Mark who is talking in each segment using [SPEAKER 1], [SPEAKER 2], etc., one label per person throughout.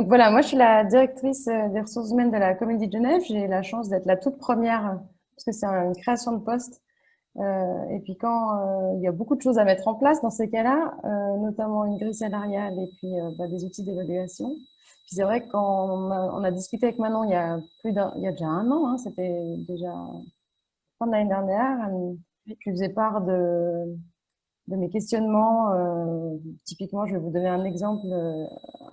[SPEAKER 1] Donc voilà, moi je suis la directrice des ressources humaines de la Comédie de Genève. J'ai la chance d'être la toute première, parce que c'est une création de poste. Et puis quand il y a beaucoup de choses à mettre en place dans ces cas-là, notamment une grille salariale et puis des outils d'évaluation. Puis c'est vrai que quand on a discuté avec Manon il y a déjà un an, hein, c'était déjà fin de l'année dernière, je lui faisais part de mes questionnements. Typiquement, je vais vous donner un exemple.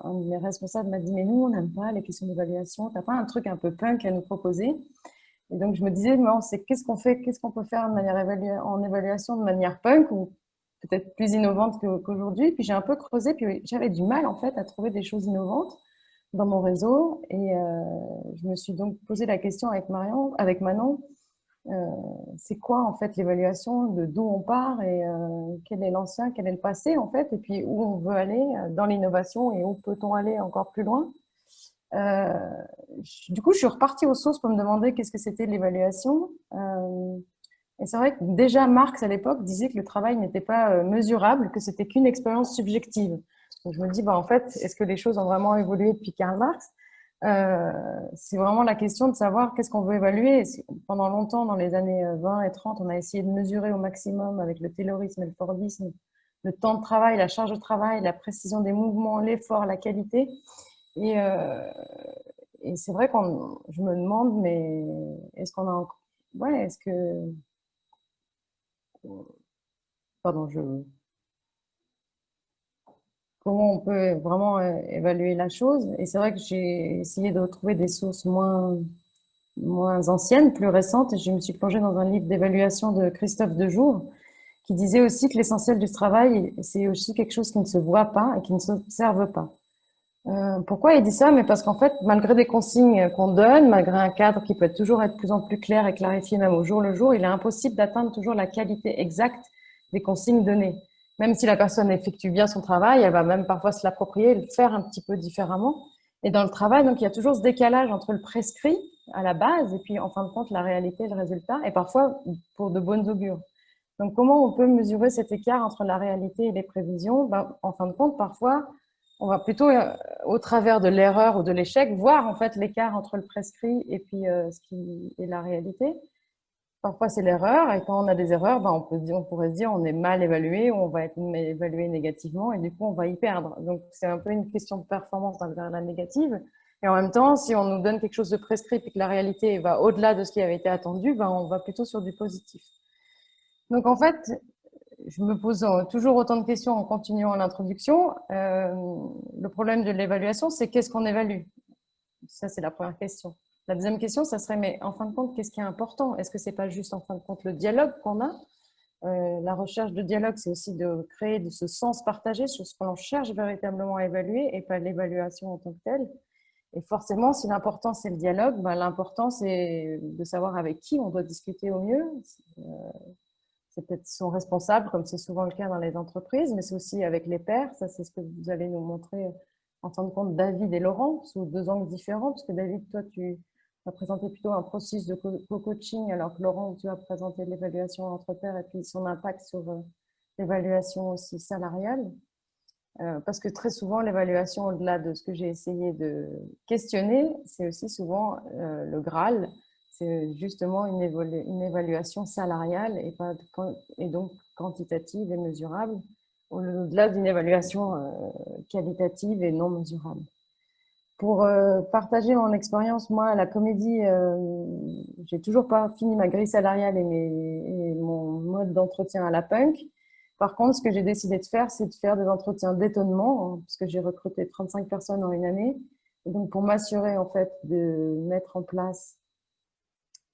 [SPEAKER 1] Un de mes responsables m'a dit, mais nous, on n'aime pas les questions d'évaluation. T'as pas un truc un peu punk à nous proposer? Et donc, je me disais, bon, c'est qu'est-ce qu'on fait, qu'est-ce qu'on peut faire de manière en évaluation de manière punk ou peut-être plus innovante qu'aujourd'hui. Puis j'ai un peu creusé, puis j'avais du mal en fait à trouver des choses innovantes dans mon réseau. Et je me suis donc posé la question avec Manon, euh, c'est quoi en fait l'évaluation, de d'où on part et quel est l'ancien, quel est le passé en fait, et puis où on veut aller dans l'innovation et où peut-on aller encore plus loin. Euh, du coup, je suis repartie aux sources pour me demander qu'est-ce que c'était l'évaluation. Et c'est vrai que déjà Marx à l'époque disait que le travail n'était pas mesurable, que c'était qu'une expérience subjective. Donc je me dis, en fait, est-ce que les choses ont vraiment évolué depuis Karl Marx? C'est vraiment la question de savoir qu'est-ce qu'on veut évaluer. Pendant longtemps, dans les années 20 et 30, on a essayé de mesurer au maximum avec le taylorisme et le fordisme le temps de travail, la charge de travail, la précision des mouvements, l'effort, la qualité. Et, euh, et c'est vrai qu'on, je me demande, mais est-ce qu'on a encore, ouais, est-ce que, pardon, comment on peut vraiment évaluer la chose? Et c'est vrai que j'ai essayé de retrouver des sources moins anciennes, plus récentes, et je me suis plongée dans un livre d'évaluation de Christophe Dejour, qui disait aussi que l'essentiel du travail, c'est aussi quelque chose qui ne se voit pas et qui ne s'observe pas. Pourquoi il dit ça? Mais parce qu'en fait, malgré des consignes qu'on donne, malgré un cadre qui peut toujours être de plus en plus clair et clarifié même au jour le jour, il est impossible d'atteindre toujours la qualité exacte des consignes données. Même si la personne effectue bien son travail, elle va même parfois se l'approprier et le faire un petit peu différemment. Et dans le travail, donc, il y a toujours ce décalage entre le prescrit à la base et puis, en fin de compte, la réalité, le résultat, et parfois pour de bonnes augures. Donc, comment on peut mesurer cet écart entre la réalité et les prévisions? En fin de compte, parfois, on va plutôt, au travers de l'erreur ou de l'échec, voir en fait l'écart entre le prescrit et puis ce qui est la réalité. Parfois, c'est l'erreur, et quand on a des erreurs, on pourrait se dire on est mal évalué ou on va être évalué négativement, et du coup, on va y perdre. Donc, c'est un peu une question de performance vers la négative. Et en même temps, si on nous donne quelque chose de prescrit et que la réalité va au-delà de ce qui avait été attendu, on va plutôt sur du positif. Donc, en fait, je me pose toujours autant de questions en continuant l'introduction. Le problème de l'évaluation, c'est qu'est-ce qu'on évalue? Ça, c'est la première question. La deuxième question, ça serait, mais en fin de compte, qu'est-ce qui est important? Est-ce que c'est pas juste en fin de compte le dialogue qu'on a? La recherche de dialogue, c'est aussi de créer de ce sens partagé sur ce qu'on cherche véritablement à évaluer et pas l'évaluation en tant que telle. Et forcément, si l'important c'est le dialogue, l'important c'est de savoir avec qui on doit discuter au mieux. C'est peut-être son responsable, comme c'est souvent le cas dans les entreprises, mais c'est aussi avec les pairs. Ça, c'est ce que vous allez nous montrer en fin de compte, David et Laurent, sous deux angles différents, parce que David, toi, tu as présenté plutôt un processus de co-coaching, alors que Laurent, tu as présenté l'évaluation entre pairs et puis son impact sur l'évaluation aussi salariale. Parce que très souvent, l'évaluation, au-delà de ce que j'ai essayé de questionner, c'est aussi souvent le Graal, c'est justement une évaluation salariale et, pas et donc quantitative et mesurable, au-delà d'une évaluation qualitative et non mesurable. Pour partager mon expérience, moi, à la comédie, j'ai toujours pas fini ma grille salariale et mon mode d'entretien à la punk. Par contre, ce que j'ai décidé de faire, c'est de faire des entretiens d'étonnement, hein, parce que j'ai recruté 35 personnes en une année. Et donc, pour m'assurer, en fait, de mettre en place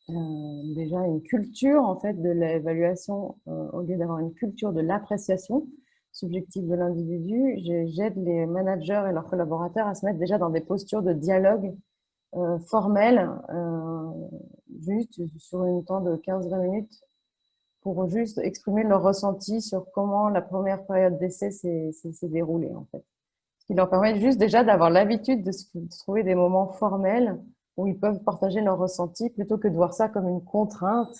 [SPEAKER 1] déjà une culture, en fait, de l'évaluation, au lieu d'avoir une culture de l'appréciation subjective de l'individu, j'aide les managers et leurs collaborateurs à se mettre déjà dans des postures de dialogue formel, juste sur une temps de 15-20 minutes, pour juste exprimer leur ressenti sur comment la première période d'essai s'est déroulée, en fait. Ce qui leur permet juste déjà d'avoir l'habitude de trouver des moments formels où ils peuvent partager leurs ressentis plutôt que de voir ça comme une contrainte.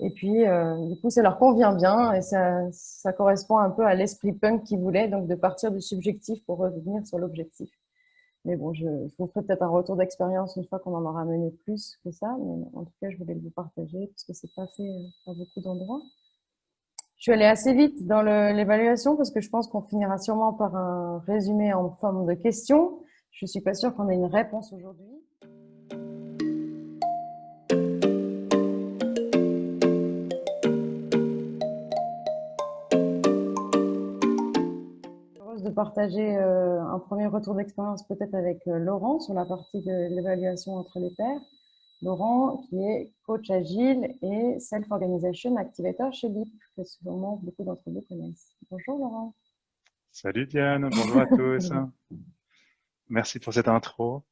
[SPEAKER 1] Et puis, du coup, ça leur convient bien et ça correspond un peu à l'esprit punk qu'ils voulaient, donc de partir du subjectif pour revenir sur l'objectif. Mais bon, je vous ferai peut-être un retour d'expérience une fois qu'on en aura mené plus que ça. Mais en tout cas, je voulais le vous partager parce que c'est pas fait à beaucoup d'endroits. Je suis allée assez vite dans l'évaluation parce que je pense qu'on finira sûrement par un résumé en forme de questions. Je suis pas sûre qu'on ait une réponse aujourd'hui. Heureuse de partager un premier retour d'expérience peut-être avec Laurent sur la partie de l'évaluation entre les pairs. Laurent, qui est coach agile et Self-Organization Activator chez BIP, que sûrement beaucoup d'entre vous connaissent. Bonjour Laurent.
[SPEAKER 2] Salut Diane, bonjour à tous. Merci pour cette intro.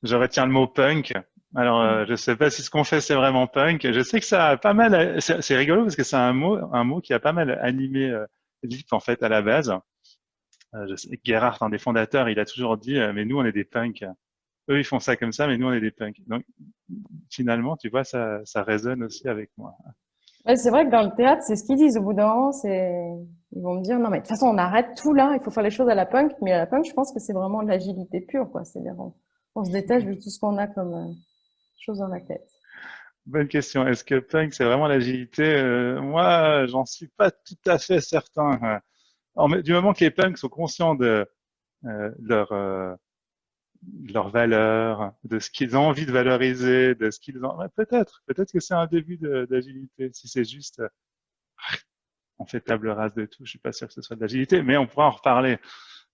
[SPEAKER 2] Je retiens le mot punk. Alors, je sais pas si ce qu'on fait c'est vraiment punk. Je sais que ça a pas mal. C'est rigolo parce que c'est un mot qui a pas mal animé l'IP en fait à la base. Je sais que Gerhard, un des fondateurs, il a toujours dit mais nous on est des punks. Eux ils font ça comme ça, mais nous on est des punks. Donc finalement, tu vois, ça résonne aussi avec moi.
[SPEAKER 1] Ouais, c'est vrai que dans le théâtre, c'est ce qu'ils disent au bout d'un moment, ils vont me dire, non, mais de toute façon, on arrête tout là, il faut faire les choses à la punk, mais à la punk, je pense que c'est vraiment de l'agilité pure, quoi. C'est-à-dire, on se détache de tout ce qu'on a comme chose dans la tête.
[SPEAKER 2] Bonne question. Est-ce que punk c'est vraiment l'agilité? Moi, j'en suis pas tout à fait certain. Du moment que les punks sont conscients de leurs valeurs, de ce qu'ils ont envie de valoriser, de ce qu'ils ont, ouais, peut-être que c'est un début d'agilité. Si c'est juste, on fait table rase de tout, je suis pas sûr que ce soit de l'agilité, mais on pourra en reparler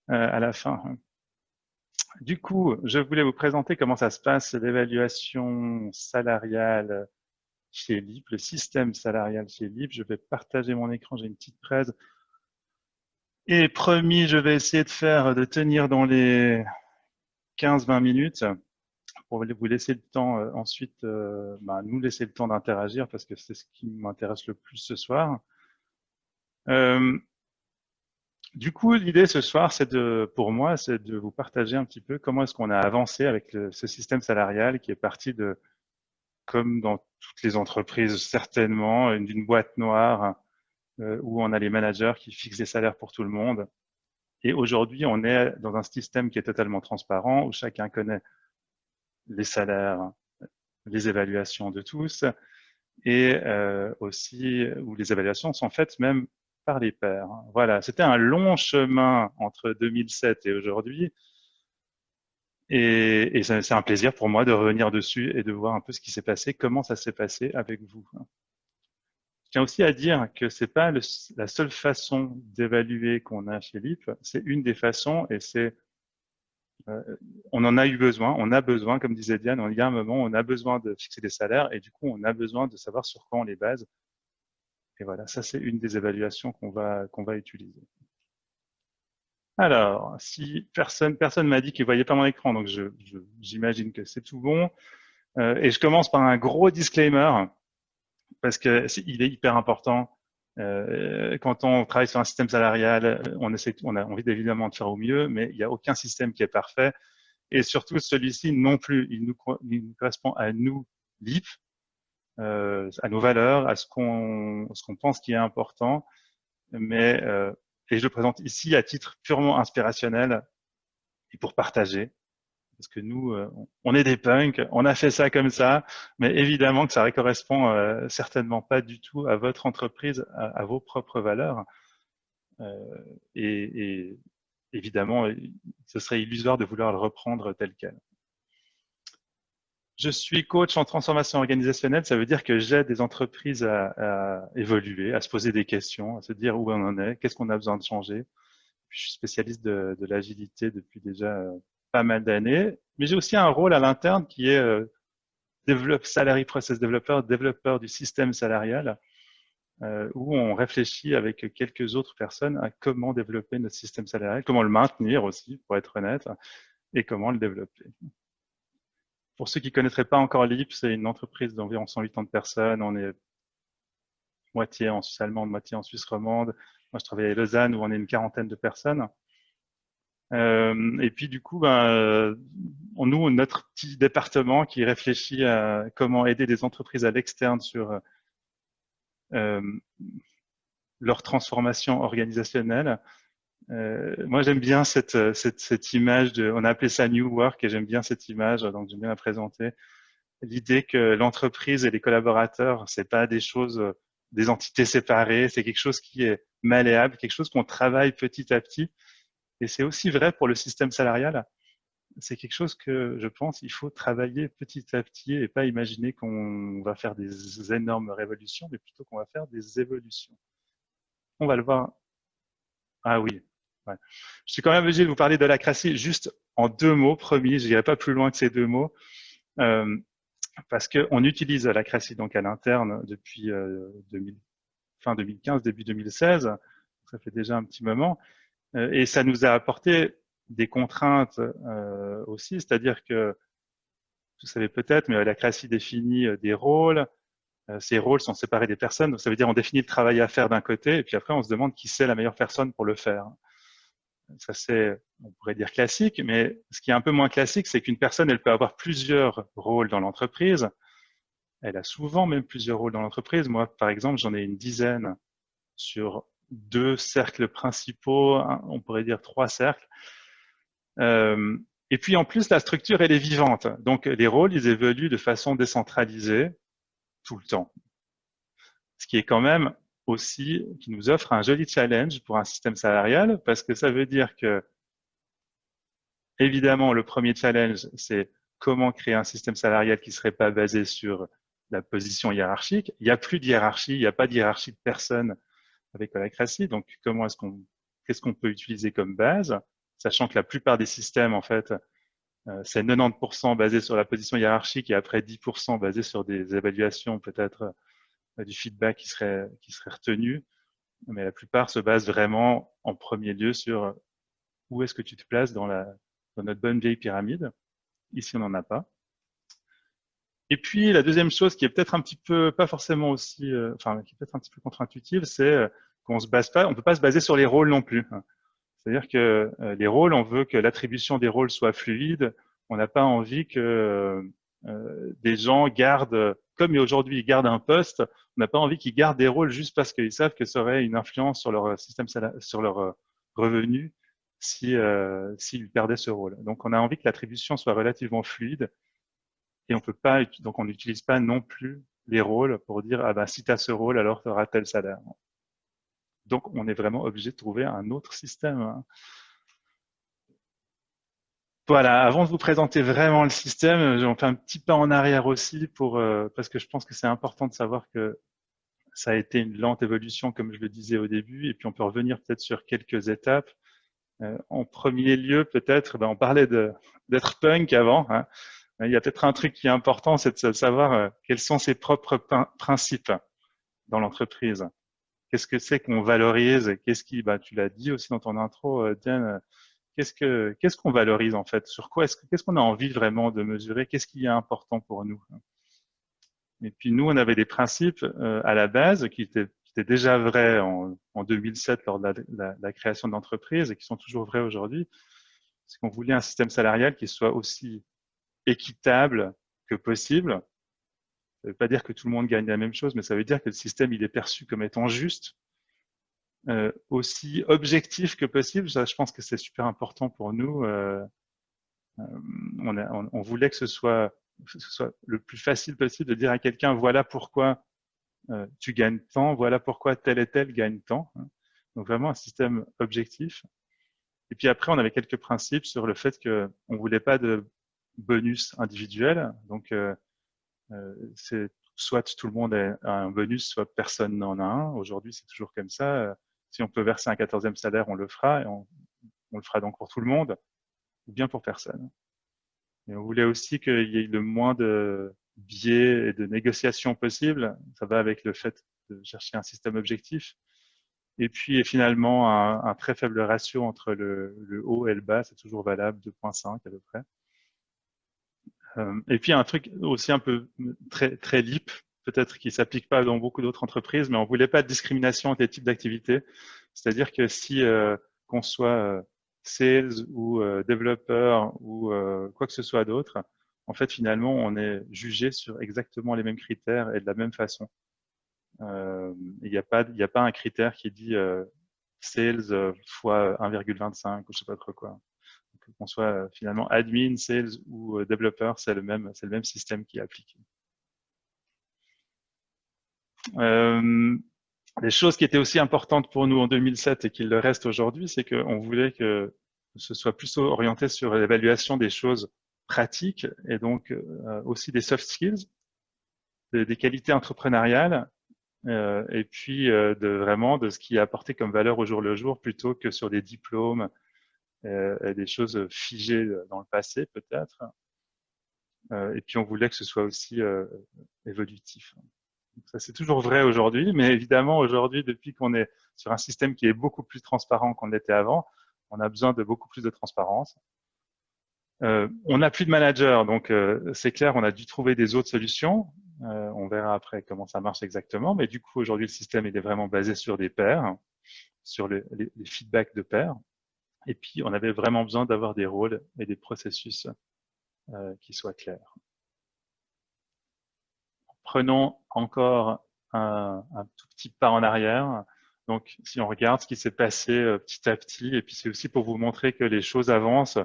[SPEAKER 2] à la fin. Du coup, je voulais vous présenter comment ça se passe, l'évaluation salariale chez LIP, le système salarial chez LIP. Je vais partager mon écran, j'ai une petite presse. Et promis, je vais essayer de tenir dans les 15-20 minutes pour vous laisser le temps ensuite, nous laisser le temps d'interagir parce que c'est ce qui m'intéresse le plus ce soir. Euh, du coup, l'idée ce soir, pour moi, c'est de vous partager un petit peu comment est-ce qu'on a avancé avec ce système salarial qui est parti de, comme dans toutes les entreprises certainement, d'une boîte noire où on a les managers qui fixent des salaires pour tout le monde. Et aujourd'hui, on est dans un système qui est totalement transparent où chacun connaît les salaires, les évaluations de tous et aussi où les évaluations sont faites même par les pairs. Voilà, c'était un long chemin entre 2007 et aujourd'hui et c'est un plaisir pour moi de revenir dessus et de voir un peu ce qui s'est passé, comment ça s'est passé avec vous. Je tiens aussi à dire que c'est pas la seule façon d'évaluer qu'on a chez LIP, c'est une des façons et euh, on en a eu besoin, on a besoin, comme disait Diane, il y a un moment, on a besoin de fixer des salaires et du coup, on a besoin de savoir sur quoi on les base. Et voilà, ça c'est une des évaluations qu'on va utiliser. Alors, si personne m'a dit qu'il voyait pas mon écran, donc j'imagine que c'est tout bon. Et je commence par un gros disclaimer parce que il est hyper important. Quand on travaille sur un système salarial, on a envie évidemment de faire au mieux, mais il n'y a aucun système qui est parfait. Et surtout, celui-ci non plus. Il nous correspond à nous, LIP, à nos valeurs, à ce qu'on pense qui est important. Mais et je le présente ici à titre purement inspirationnel et pour partager. Parce que nous, on est des punks, on a fait ça comme ça, mais évidemment que ça ne correspond certainement pas du tout à votre entreprise, à vos propres valeurs. Euh, et évidemment, ce serait illusoire de vouloir le reprendre tel quel. Je suis coach en transformation organisationnelle, ça veut dire que j'aide des entreprises à évoluer, à se poser des questions, à se dire où on en est, qu'est-ce qu'on a besoin de changer. Je suis spécialiste de l'agilité depuis déjà pas mal d'années, mais j'ai aussi un rôle à l'interne qui est salary process developer, développeur du système salarial, où on réfléchit avec quelques autres personnes à comment développer notre système salarial, comment le maintenir aussi, pour être honnête, et comment le développer. Pour ceux qui ne connaîtraient pas encore LIP, c'est une entreprise d'environ 180 personnes. On est moitié en Suisse allemande, moitié en Suisse romande. Moi, je travaille à Lausanne où on est une quarantaine de personnes. Et puis du coup, nous, notre petit département qui réfléchit à comment aider des entreprises à l'externe sur leur transformation organisationnelle, Moi, j'aime bien cette image on a appelé ça New Work et j'aime bien cette image, donc j'aime bien la présenter. L'idée que l'entreprise et les collaborateurs, c'est pas des choses, des entités séparées, c'est quelque chose qui est malléable, quelque chose qu'on travaille petit à petit. Et c'est aussi vrai pour le système salarial. C'est quelque chose que je pense il faut travailler petit à petit et pas imaginer qu'on va faire des énormes révolutions, mais plutôt qu'on va faire des évolutions. On va le voir. Ah oui. Ouais. Je suis quand même obligé de vous parler de lacratie juste en 2 mots, promis. Je n'irai pas plus loin que ces 2 mots. Euh, Parce qu'on utilise lacratie donc à l'interne depuis 2000, fin 2015, début 2016. Ça fait déjà un petit moment. Et ça nous a apporté des contraintes aussi, c'est-à-dire que vous savez peut-être, mais lacratie définit des rôles. Ces rôles sont séparés des personnes. Donc ça veut dire on définit le travail à faire d'un côté, et puis après on se demande qui c'est la meilleure personne pour le faire. Ça c'est, on pourrait dire classique, mais ce qui est un peu moins classique, c'est qu'une personne, elle peut avoir plusieurs rôles dans l'entreprise. Elle a souvent même plusieurs rôles dans l'entreprise. Moi, par exemple, j'en ai une dizaine sur 2 cercles principaux, on pourrait dire 3 cercles. Euh, et puis en plus, la structure, elle est vivante. Donc les rôles, ils évoluent de façon décentralisée tout le temps. Ce qui est quand même aussi, qui nous offre un joli challenge pour un système salarial, parce que ça veut dire que, évidemment, le premier challenge, c'est comment créer un système salarial qui ne serait pas basé sur la position hiérarchique. Il n'y a plus de hiérarchie, il n'y a pas de hiérarchie de personne avec Holacracy. Donc, qu'est-ce qu'on peut utiliser comme base, sachant que la plupart des systèmes, en fait, c'est 90% basé sur la position hiérarchique et après 10% basé sur des évaluations, peut-être du feedback qui serait retenu. Mais la plupart se basent vraiment en premier lieu sur où est-ce que tu te places dans notre bonne vieille pyramide. Ici, on n'en a pas. Et puis, la deuxième chose qui est peut-être un petit peu, pas forcément aussi, enfin, qui est peut-être un petit peu contre-intuitive, c'est qu'on se base pas, on peut pas se baser sur les rôles non plus. C'est-à-dire que les rôles, on veut que l'attribution des rôles soit fluide. On n'a pas envie que des gens gardent, comme aujourd'hui ils gardent un poste, on n'a pas envie qu'ils gardent des rôles juste parce qu'ils savent que ça aurait une influence sur leur système, sur leur revenu si s'ils perdaient ce rôle. Donc on a envie que l'attribution soit relativement fluide et on peut pas, donc on n'utilise pas non plus les rôles pour dire ah ben si tu as ce rôle alors tu auras tel salaire. Donc on est vraiment obligé de trouver un autre système. Hein. Voilà, avant de vous présenter vraiment le système, j'en fais un petit pas en arrière aussi parce que je pense que c'est important de savoir que ça a été une lente évolution, comme je le disais au début, et puis on peut revenir peut-être sur quelques étapes. En premier lieu, peut-être, on parlait d'être punk avant. Hein. Il y a peut-être un truc qui est important, c'est de savoir quels sont ses propres principes dans l'entreprise. Qu'est-ce que c'est qu'on valorise et tu l'as dit aussi dans ton intro, Diane, qu'est-ce qu'on valorise en fait? Sur quoi qu'est-ce qu'on a envie vraiment de mesurer? Qu'est-ce qui est important pour nous? Et puis nous, on avait des principes à la base qui étaient déjà vrais en 2007 lors de la création de l'entreprise et qui sont toujours vrais aujourd'hui. C'est qu'on voulait un système salarial qui soit aussi équitable que possible. Ça ne veut pas dire que tout le monde gagne la même chose, mais ça veut dire que le système il est perçu comme étant juste, aussi objectif que possible. Ça, je pense que c'est super important pour nous. On voulait que ce soit le plus facile possible de dire à quelqu'un voilà pourquoi tu gagnes tant, voilà pourquoi tel et tel gagne tant. Hein. Donc vraiment un système objectif. Et puis après, on avait quelques principes sur le fait que on voulait pas de bonus individuel. Donc c'est soit tout le monde a un bonus, soit personne n'en a un. Aujourd'hui, c'est toujours comme ça. Si on peut verser un 14e salaire, on le fera et on le fera donc pour tout le monde ou bien pour personne. Et on voulait aussi qu'il y ait le moins de biais et de négociations possibles. Ça va avec le fait de chercher un système objectif. Et puis finalement, un très faible ratio entre le haut et le bas, c'est toujours valable, 2,5 à peu près. Et puis un truc aussi un peu très, très LEAP, peut-être qui s'applique pas dans beaucoup d'autres entreprises, mais on voulait pas de discrimination entre les types d'activités. C'est-à-dire que si qu'on soit sales ou développeur ou quoi que ce soit d'autre, en fait finalement on est jugé sur exactement les mêmes critères et de la même façon. Il n'y a pas un critère qui dit sales fois 1,25 ou je sais pas trop quoi. Qu'on soit finalement admin, sales ou développeur, c'est le même système qui est appliqué. Les choses qui étaient aussi importantes pour nous en 2007 et qui le restent aujourd'hui, c'est qu'on voulait que ce soit plus orienté sur l'évaluation des choses pratiques et donc aussi des soft skills, des qualités entrepreneuriales et puis vraiment de ce qui est apporté comme valeur au jour le jour plutôt que sur des diplômes et des choses figées dans le passé peut-être. Et puis on voulait que ce soit aussi évolutif. Ça, c'est toujours vrai aujourd'hui, mais évidemment, aujourd'hui, depuis qu'on est sur un système qui est beaucoup plus transparent qu'on l'était avant, on a besoin de beaucoup plus de transparence. On n'a plus de manager, donc c'est clair, on a dû trouver des autres solutions. On verra après comment ça marche exactement, mais du coup, aujourd'hui, le système il est vraiment basé sur des pairs, sur les feedbacks de pairs. Et puis, on avait vraiment besoin d'avoir des rôles et des processus qui soient clairs. Prenons encore un tout petit pas en arrière. Donc, si on regarde ce qui s'est passé petit à petit, et puis c'est aussi pour vous montrer que les choses avancent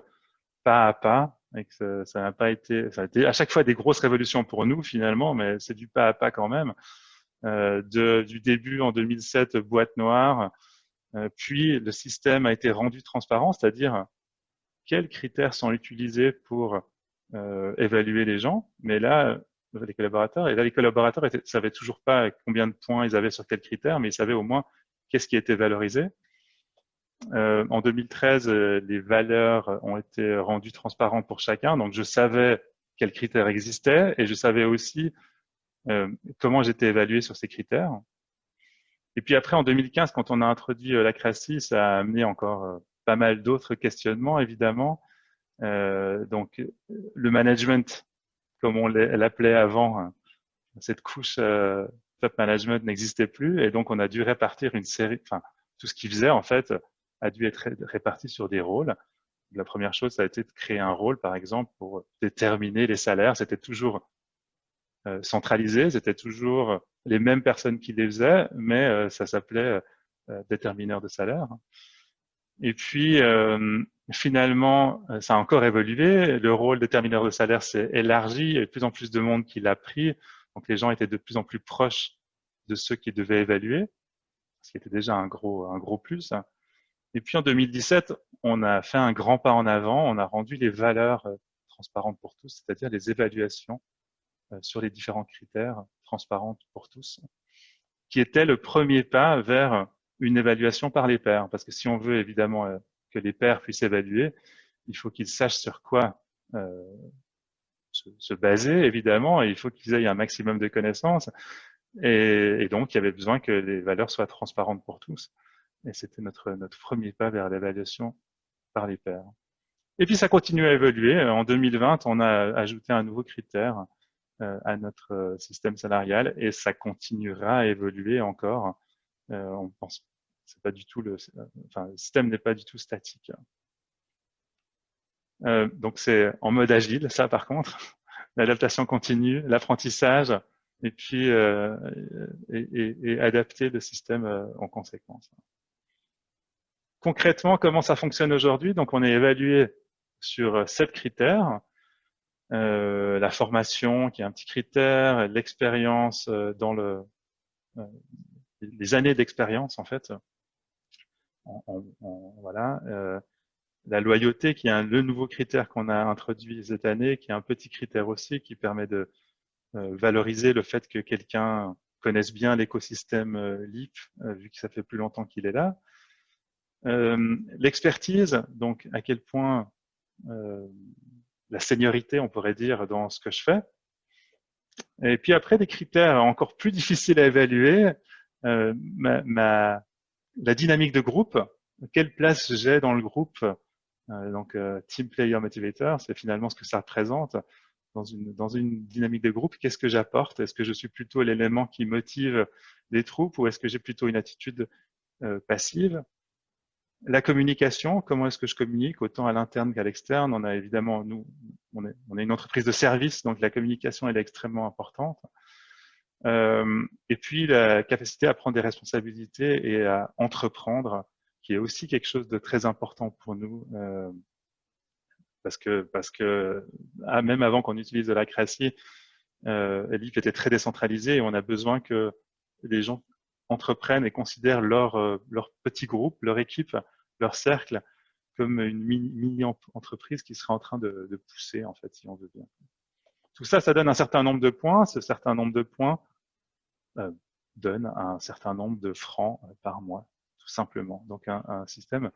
[SPEAKER 2] pas à pas, et que ça n'a pas été, ça a été à chaque fois des grosses révolutions pour nous finalement, mais c'est du pas à pas quand même. Du début en 2007, boîte noire, puis le système a été rendu transparent, c'est-à-dire quels critères sont utilisés pour évaluer les gens, mais là, les collaborateurs, et là, les collaborateurs ne savaient toujours pas combien de points ils avaient sur quels critères, mais ils savaient au moins qu'est-ce qui était valorisé. En 2013, les valeurs ont été rendues transparentes pour chacun, donc je savais quels critères existaient et je savais aussi comment j'étais évalué sur ces critères. Et puis après, en 2015, quand on a introduit la CRACI, ça a amené encore pas mal d'autres questionnements, évidemment. Donc, le management, comme on l'appelait avant, hein, cette couche top management n'existait plus, et donc on a dû répartir une série, enfin, tout ce qu'il faisait, en fait, a dû être réparti sur des rôles. La première chose, ça a été de créer un rôle, par exemple, pour déterminer les salaires. C'était toujours centralisé, c'était toujours les mêmes personnes qui les faisaient, mais ça s'appelait détermineur de salaire. Et puis, finalement, ça a encore évolué. Le rôle détermineur de salaire s'est élargi. Il y a de plus en plus de monde qui l'a pris. Donc, les gens étaient de plus en plus proches de ceux qui devaient évaluer, ce qui était déjà un gros plus. Et puis, en 2017, on a fait un grand pas en avant. On a rendu les valeurs transparentes pour tous, c'est-à-dire les évaluations sur les différents critères transparentes pour tous, qui était le premier pas vers une évaluation par les pairs. Parce que si on veut évidemment que les pairs puissent évaluer, il faut qu'ils sachent sur quoi se baser, évidemment, et il faut qu'ils aient un maximum de connaissances. Et donc, il y avait besoin que les valeurs soient transparentes pour tous. Et c'était notre premier pas vers l'évaluation par les pairs. Et puis, ça continue à évoluer. En 2020, on a ajouté un nouveau critère à notre système salarial et ça continuera à évoluer encore. On pense, c'est pas du tout le système n'est pas du tout statique. Donc c'est en mode agile, ça par contre, l'adaptation continue, l'apprentissage et puis et adapter le système en conséquence. Concrètement, comment ça fonctionne aujourd'hui? Donc on est évalué sur 7 critères. La formation qui est un petit critère, l'expérience dans les années d'expérience en fait. Voilà. La loyauté qui est le nouveau critère qu'on a introduit cette année, qui est un petit critère aussi qui permet de valoriser le fait que quelqu'un connaisse bien l'écosystème LEAP, vu que ça fait plus longtemps qu'il est là. L'expertise, donc à quel point la seniorité, on pourrait dire, dans ce que je fais. Et puis après, des critères encore plus difficiles à évaluer, la dynamique de groupe, quelle place j'ai dans le groupe, donc Team Player Motivator, c'est finalement ce que ça représente dans une dynamique de groupe. Qu'est-ce que j'apporte? Est-ce que je suis plutôt l'élément qui motive les troupes ou est-ce que j'ai plutôt une attitude passive? La communication, comment est-ce que je communique autant à l'interne qu'à l'externe? On a évidemment, nous, on est une entreprise de service, donc la communication elle est extrêmement importante. Et puis la capacité à prendre des responsabilités et à entreprendre qui est aussi quelque chose de très important pour nous, parce que même avant qu'on utilise de l'acratie, Leap était très décentralisé et on a besoin que les gens entreprennent et considèrent leur petit groupe, leur équipe, leur cercle comme une mini-entreprise qui sera en train de pousser, en fait, si on veut bien. Tout ça, ça donne un certain nombre de points. Ce certain nombre de points donne un certain nombre de francs par mois, tout simplement. Donc, un système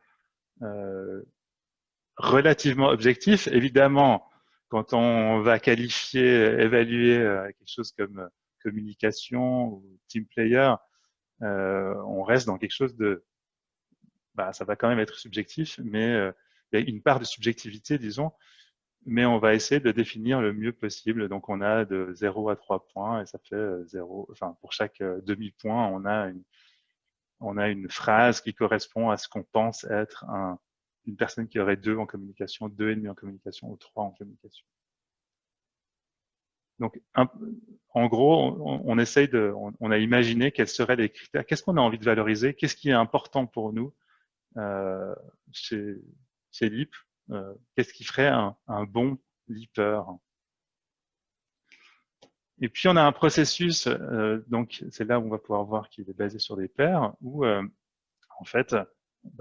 [SPEAKER 2] relativement objectif. Évidemment, quand on va qualifier, évaluer quelque chose comme communication ou team player, on reste dans quelque chose de, ça va quand même être subjectif, mais il y a une part de subjectivité, disons, mais on va essayer de définir le mieux possible. Donc, on a de 0 à 3 points et ça fait 0, enfin, pour chaque demi-point, on a une phrase qui correspond à ce qu'on pense être une personne qui aurait 2 en communication, 2,5 en communication ou 3 en communication. Donc, en gros, on essaye on a imaginé quels seraient les critères, qu'est-ce qu'on a envie de valoriser, qu'est-ce qui est important pour nous chez Leap, qu'est-ce qui ferait un bon Leaper. Et puis, on a un processus, donc c'est là où on va pouvoir voir qu'il est basé sur des pairs, où en fait,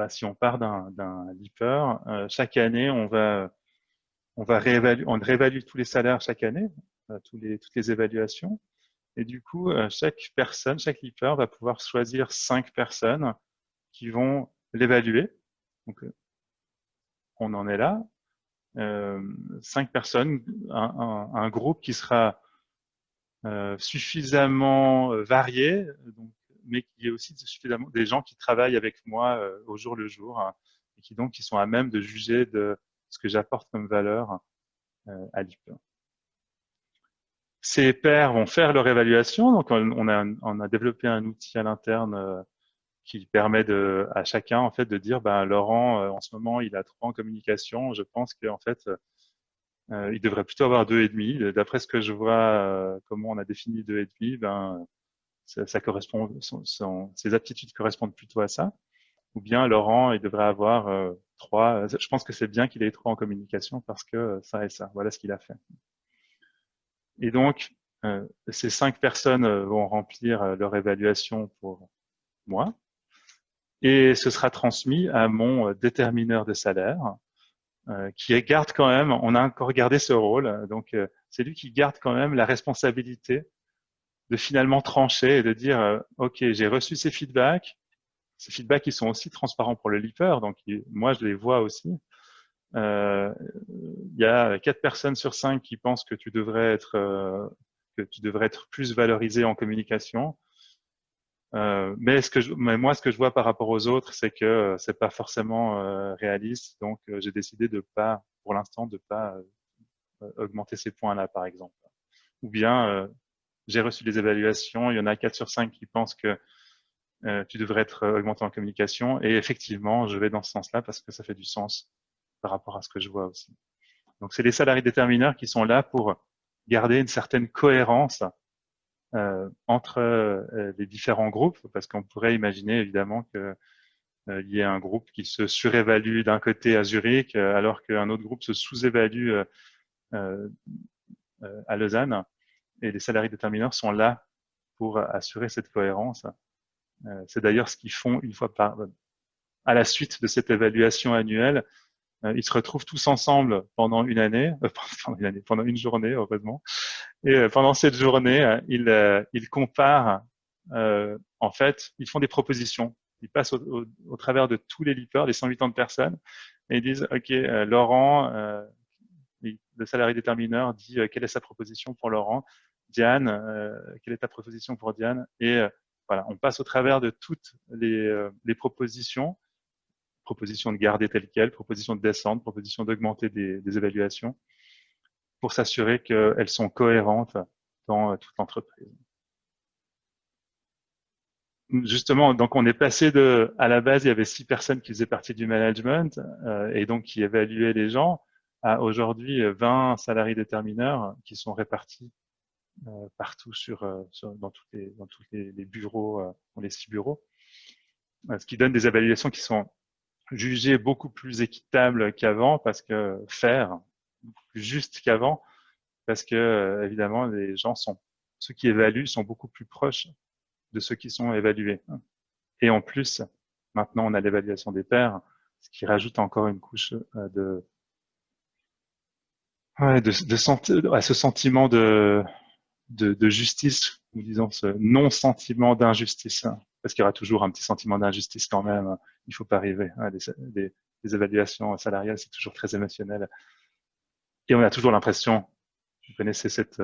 [SPEAKER 2] si on part d'un Leaper, chaque année, on réévalue tous les salaires chaque année, toutes les évaluations. Et du coup, chaque Leaper va pouvoir choisir 5 personnes qui vont l'évaluer. Donc, on en est là. 5 personnes, un groupe qui sera suffisamment varié, donc, mais qui est aussi suffisamment des gens qui travaillent avec moi au jour le jour, hein, et qui sont à même de juger de ce que j'apporte comme valeur à l'IP. Ces pairs vont faire leur évaluation, donc on a développé un outil à l'interne qui permet à chacun en fait de dire Laurent en ce moment il a 3 en communication, je pense qu'en fait il devrait plutôt avoir 2,5. D'après ce que je vois comment on a défini 2,5, ça correspond, ses aptitudes correspondent plutôt à ça. Ou bien Laurent, il devrait avoir 3. Je pense que c'est bien qu'il ait 3 en communication parce que ça et ça. Voilà ce qu'il a fait. Et donc, ces 5 personnes vont remplir leur évaluation pour moi. Et ce sera transmis à mon détermineur de salaire, qui garde quand même, on a encore gardé ce rôle, donc c'est lui qui garde quand même la responsabilité de finalement trancher et de dire ok, j'ai reçu ces feedbacks ils sont aussi transparents pour le leaper, donc moi je les vois aussi. Il y a 4 personnes sur 5 qui pensent que tu devrais être plus valorisé en communication. Mais moi, ce que je vois par rapport aux autres, c'est que c'est pas forcément réaliste. Donc, j'ai décidé pour l'instant, de pas augmenter ces points-là, par exemple. Ou bien, j'ai reçu les évaluations. Il y en a 4 sur 5 qui pensent que tu devrais être augmenté en communication. Et effectivement, je vais dans ce sens-là parce que ça fait du sens par rapport à ce que je vois aussi. Donc, c'est les salariés détermineurs qui sont là pour garder une certaine cohérence entre les différents groupes, parce qu'on pourrait imaginer évidemment que il y ait un groupe qui se surévalue d'un côté à Zurich, alors qu'un autre groupe se sous-évalue à Lausanne. Et les salariés détermineurs sont là pour assurer cette cohérence. C'est d'ailleurs ce qu'ils font à la suite de cette évaluation annuelle. Ils se retrouvent tous ensemble pendant une année, pendant une journée, heureusement. Et pendant cette journée, ils comparent, en fait, ils font des propositions. Ils passent au travers de tous les leapers, les 180 personnes, et ils disent, OK, Laurent, le salarié détermineur dit quelle est sa proposition pour Laurent. Diane, quelle est ta proposition pour Diane? Et voilà, on passe au travers de toutes les propositions de garder telle quelle, proposition de descendre, proposition d'augmenter des évaluations, pour s'assurer qu'elles sont cohérentes dans toute l'entreprise. Justement, donc on est passé à la base, il y avait 6 personnes qui faisaient partie du management et donc qui évaluaient les gens, à aujourd'hui 20 salariés détermineurs qui sont répartis partout dans tous les bureaux, dans les 6 bureaux. ce qui donne des évaluations qui sont jugées beaucoup plus équitables qu'avant, parce que faire beaucoup plus juste qu'avant, parce que évidemment ceux qui évaluent sont beaucoup plus proches de ceux qui sont évalués. Et en plus, maintenant on a l'évaluation des pairs, ce qui rajoute encore une couche à ce sentiment de justice, ou disons ce non-sentiment d'injustice, parce qu'il y aura toujours un petit sentiment d'injustice quand même. Il faut pas arriver. Les évaluations salariales, c'est toujours très émotionnel. Et on a toujours l'impression, vous connaissez cette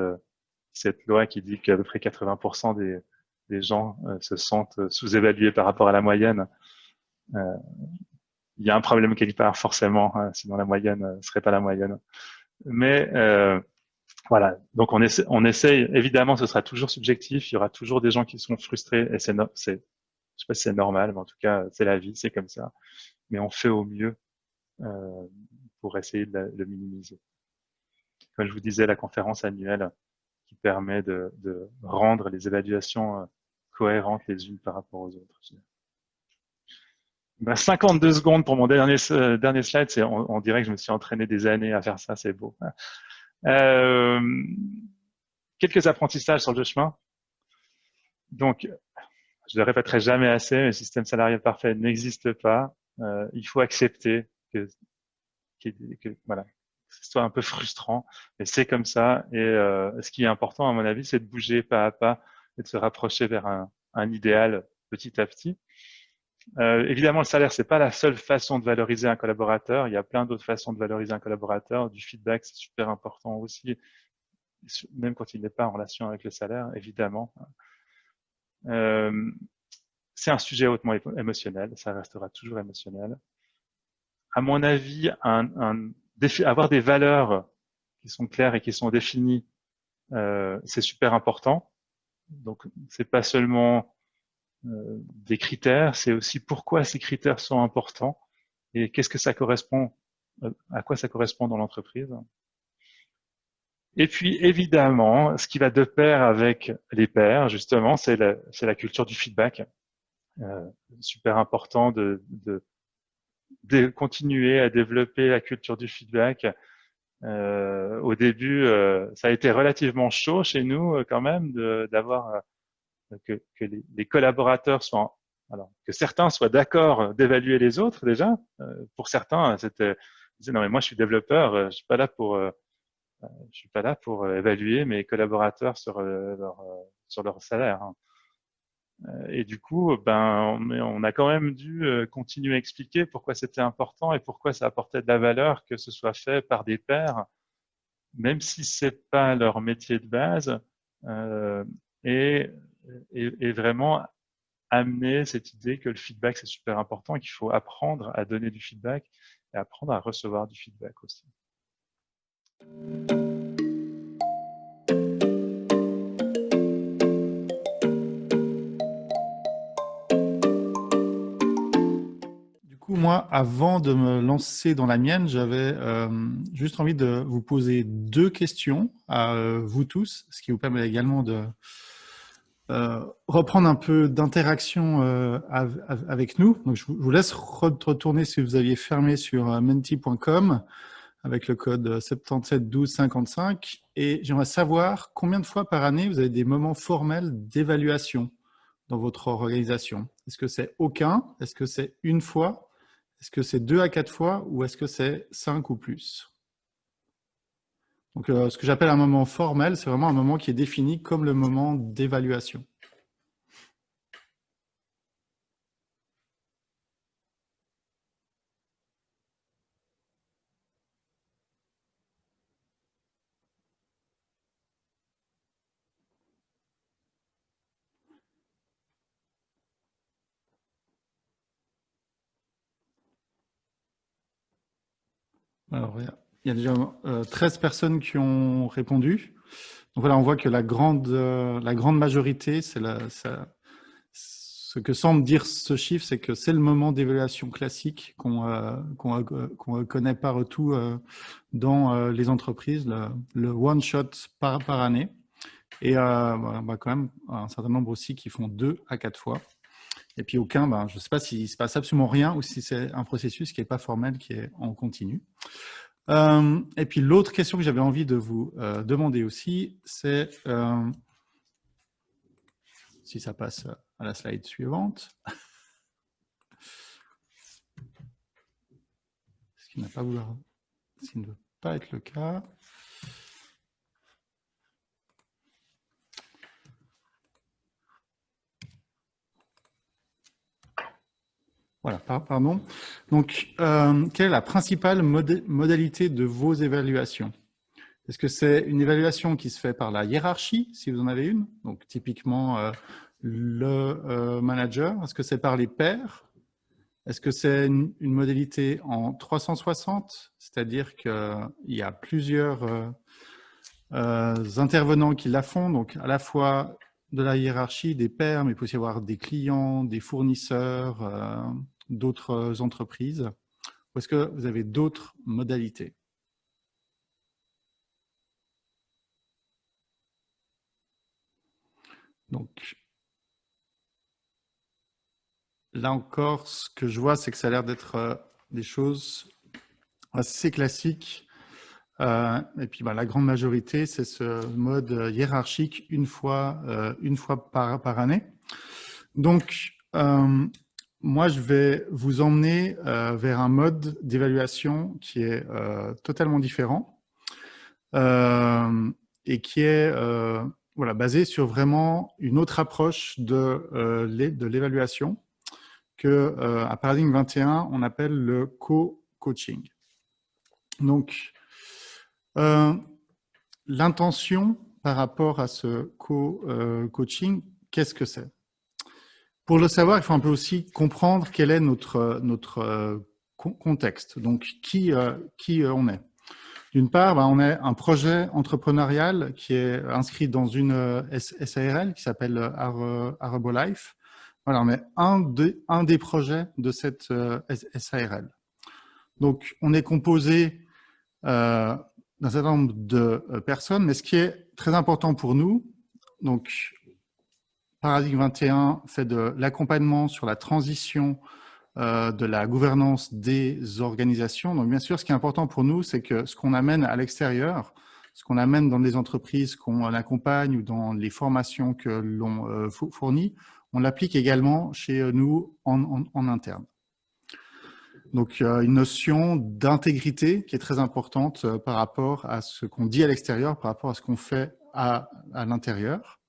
[SPEAKER 2] loi qui dit qu'à peu près 80% des gens se sentent sous-évalués par rapport à la moyenne. Il y a un problème quelque part, forcément, sinon la moyenne ne serait pas la moyenne. Mais voilà, donc on essaye, évidemment, ce sera toujours subjectif, il y aura toujours des gens qui seront frustrés, et je sais pas si c'est normal, mais en tout cas, c'est la vie, c'est comme ça. Mais on fait au mieux pour essayer de le minimiser. Comme je vous disais, la conférence annuelle qui permet de rendre les évaluations cohérentes les unes par rapport aux autres. 52 secondes pour mon dernier slide, on dirait que je me suis entraîné des années à faire ça, c'est beau. Quelques apprentissages sur le chemin. Donc, je le répéterai jamais assez, mais le système salarial parfait n'existe pas. Il faut accepter que voilà, que ce soit un peu frustrant, mais c'est comme ça. Et ce qui est important, à mon avis, c'est de bouger pas à pas et de se rapprocher vers un idéal petit à petit. Évidemment, le salaire, c'est pas la seule façon de valoriser un collaborateur. Il y a plein d'autres façons de valoriser un collaborateur. Du feedback, c'est super important aussi, même quand il n'est pas en relation avec le salaire, évidemment. C'est un sujet hautement émotionnel, ça restera toujours émotionnel. À mon avis, avoir des valeurs qui sont claires et qui sont définies, c'est super important. Donc, c'est pas seulement des critères, c'est aussi pourquoi ces critères sont importants et qu'est-ce que ça correspond, à quoi ça correspond dans l'entreprise. Et puis, évidemment, ce qui va de pair avec les pairs, justement, c'est la culture du feedback. Super important de continuer à développer la culture du feedback. Au début, ça a été relativement chaud chez nous quand même d'avoir que les collaborateurs soient, alors que certains soient d'accord d'évaluer les autres déjà. Pour certains, c'était non mais moi je suis développeur, je suis pas là pour évaluer mes collaborateurs sur leur salaire. Hein. Et du coup, on a quand même dû continuer à expliquer pourquoi c'était important et pourquoi ça apportait de la valeur que ce soit fait par des pairs, même si c'est pas leur métier de base, et vraiment amener cette idée que le feedback c'est super important et qu'il faut apprendre à donner du feedback et apprendre à recevoir du feedback aussi.
[SPEAKER 3] Moi, avant de me lancer dans la mienne, j'avais juste envie de vous poser deux questions à vous tous, ce qui vous permet également de reprendre un peu d'interaction avec nous. Donc, je vous laisse retourner si vous aviez fermé sur menti.com avec le code 77 12 55. Et j'aimerais savoir combien de fois par année vous avez des moments formels d'évaluation dans votre organisation. Est-ce que c'est aucun? Est-ce que c'est une fois? Est-ce que c'est 2 à 4 fois ou est-ce que c'est 5 ou plus? Donc, ce que j'appelle un moment formel, c'est vraiment un moment qui est défini comme le moment d'évaluation. Alors, il y a déjà 13 personnes qui ont répondu. Donc voilà, on voit que la grande majorité, ce que semble dire ce chiffre, c'est que c'est le moment d'évaluation classique qu'on connaît partout dans les entreprises, le one shot par année. Et voilà, quand même un certain nombre aussi qui font 2 à 4 fois. Et puis aucun, je ne sais pas s'il se passe absolument rien ou si c'est un processus qui n'est pas formel, qui est en continu. Et puis l'autre question que j'avais envie de vous demander aussi, c'est, si ça passe à la slide suivante, ce qui ne veut pas être le cas. Voilà, pardon. Donc, quelle est la principale modalité de vos évaluations? Est-ce que c'est une évaluation qui se fait par la hiérarchie, si vous en avez une? Donc, typiquement, le manager. Est-ce que c'est par les pairs? Est-ce que c'est une modalité en 360? C'est-à-dire qu'il y a plusieurs intervenants qui la font, donc à la fois de la hiérarchie, des pairs, mais il peut aussi y avoir des clients, des fournisseurs, d'autres entreprises. Ou est-ce que vous avez d'autres modalités? Donc, là encore, ce que je vois, c'est que ça a l'air d'être des choses assez classiques. Et puis, la grande majorité, c'est ce mode hiérarchique une fois par année. Donc, moi, je vais vous emmener vers un mode d'évaluation qui est totalement différent et qui est basé sur vraiment une autre approche de l'évaluation que à Paradigme 21, on appelle le co-coaching. Donc, l'intention par rapport à ce co-coaching, qu'est-ce que c'est? Pour le savoir, il faut un peu aussi comprendre quel est notre contexte, donc qui on est. D'une part, on est un projet entrepreneurial qui est inscrit dans une SARL qui s'appelle Arbolife. Voilà, on est un des projets de cette SARL. Donc, on est composé d'un certain nombre de personnes, mais ce qui est très important pour nous, donc Paradigme 21 fait de l'accompagnement sur la transition de la gouvernance des organisations. Donc, bien sûr, ce qui est important pour nous, c'est que ce qu'on amène à l'extérieur, ce qu'on amène dans les entreprises qu'on accompagne ou dans les formations que l'on fournit, on l'applique également chez nous en interne. Donc, une notion d'intégrité qui est très importante par rapport à ce qu'on dit à l'extérieur, par rapport à ce qu'on fait à l'intérieur.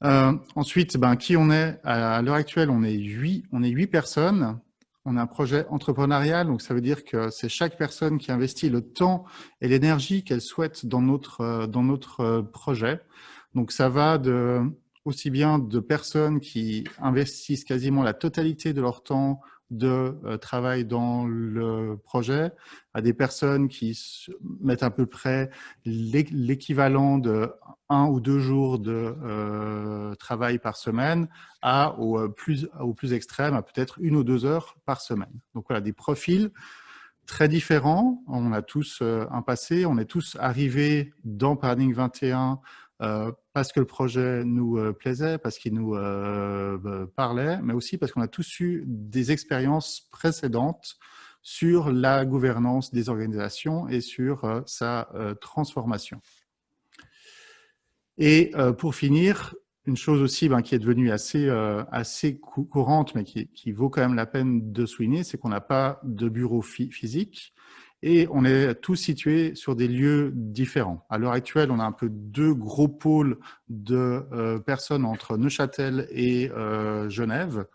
[SPEAKER 3] Ensuite, qui on est à l'heure actuelle? On est 8 personnes. On a un projet entrepreneurial, donc ça veut dire que c'est chaque personne qui investit le temps et l'énergie qu'elle souhaite dans notre projet. Donc ça va aussi bien de personnes qui investissent quasiment la totalité de leur temps de travail dans le projet, à des personnes qui mettent à peu près l'équivalent de 1 ou 2 jours de travail par semaine, au plus extrême, à peut-être 1 ou 2 heures par semaine. Donc voilà, des profils très différents. On a tous un passé, on est tous arrivés dans Paradigme 21 parce que le projet nous plaisait, parce qu'il nous parlait, mais aussi parce qu'on a tous eu des expériences précédentes sur la gouvernance des organisations et sur sa transformation. Et pour finir, une chose aussi qui est devenue assez courante, mais qui vaut quand même la peine de souligner, c'est qu'on n'a pas de bureau physique et on est tous situés sur des lieux différents. À l'heure actuelle, on a un peu 2 gros pôles de personnes entre Neuchâtel et Genève.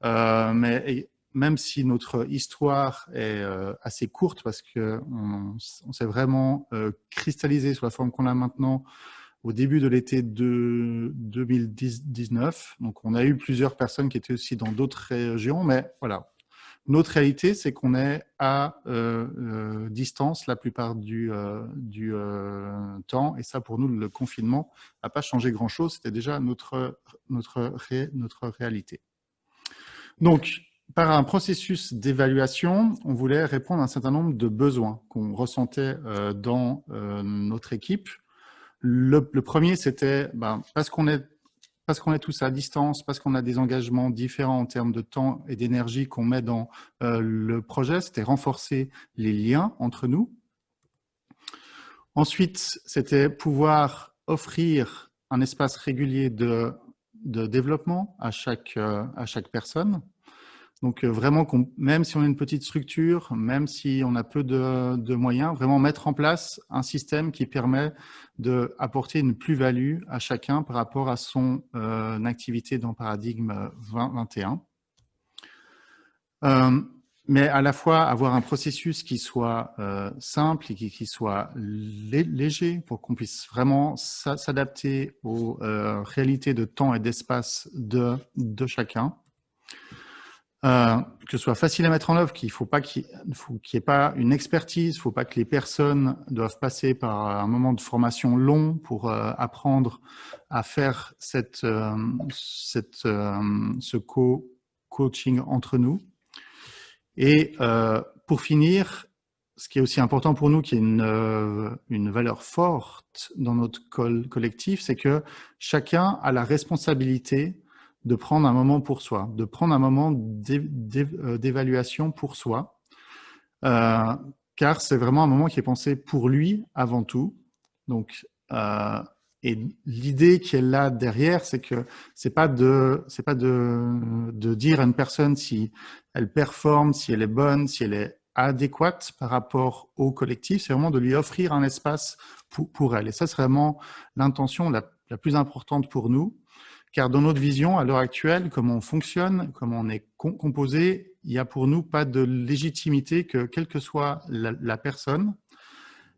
[SPEAKER 3] Mais même si notre histoire est assez courte, parce qu'on s'est vraiment cristallisé sur la forme qu'on a maintenant au début de l'été de 2019. Donc, on a eu plusieurs personnes qui étaient aussi dans d'autres régions, mais voilà. Notre réalité, c'est qu'on est à distance la plupart du temps. Et ça, pour nous, le confinement n'a pas changé grand-chose. C'était déjà notre réalité. Donc, par un processus d'évaluation, on voulait répondre à un certain nombre de besoins qu'on ressentait dans notre équipe. Le premier, c'était parce qu'on est parce qu'on est tous à distance, parce qu'on a des engagements différents en termes de temps et d'énergie qu'on met dans le projet, c'était renforcer les liens entre nous. Ensuite, c'était pouvoir offrir un espace régulier de développement à chaque personne. Donc vraiment, même si on a une petite structure, même si on a peu de moyens, vraiment mettre en place un système qui permet d'apporter une plus-value à chacun par rapport à son activité dans Paradigme 2021. Mais à la fois avoir un processus qui soit simple et qui soit léger pour qu'on puisse vraiment s'adapter aux réalités de temps et d'espace de chacun. Que ce soit facile à mettre en œuvre, qu'il n'y ait pas une expertise, il ne faut pas que les personnes doivent passer par un moment de formation long pour apprendre à faire ce coaching entre nous. Et pour finir, ce qui est aussi important pour nous, qui est une valeur forte dans notre collectif, c'est que chacun a la responsabilité de prendre un moment pour soi, de prendre un moment d'évaluation pour soi, car c'est vraiment un moment qui est pensé pour lui avant tout. Donc, et l'idée qui est là derrière, c'est que c'est pas de dire à une personne si elle performe, si elle est bonne, si elle est adéquate par rapport au collectif, c'est vraiment de lui offrir un espace pour elle. Et ça, c'est vraiment l'intention la plus importante pour nous. Car dans notre vision, à l'heure actuelle, comment on fonctionne, comment on est composé, il n'y a pour nous pas de légitimité que, quelle que soit la personne,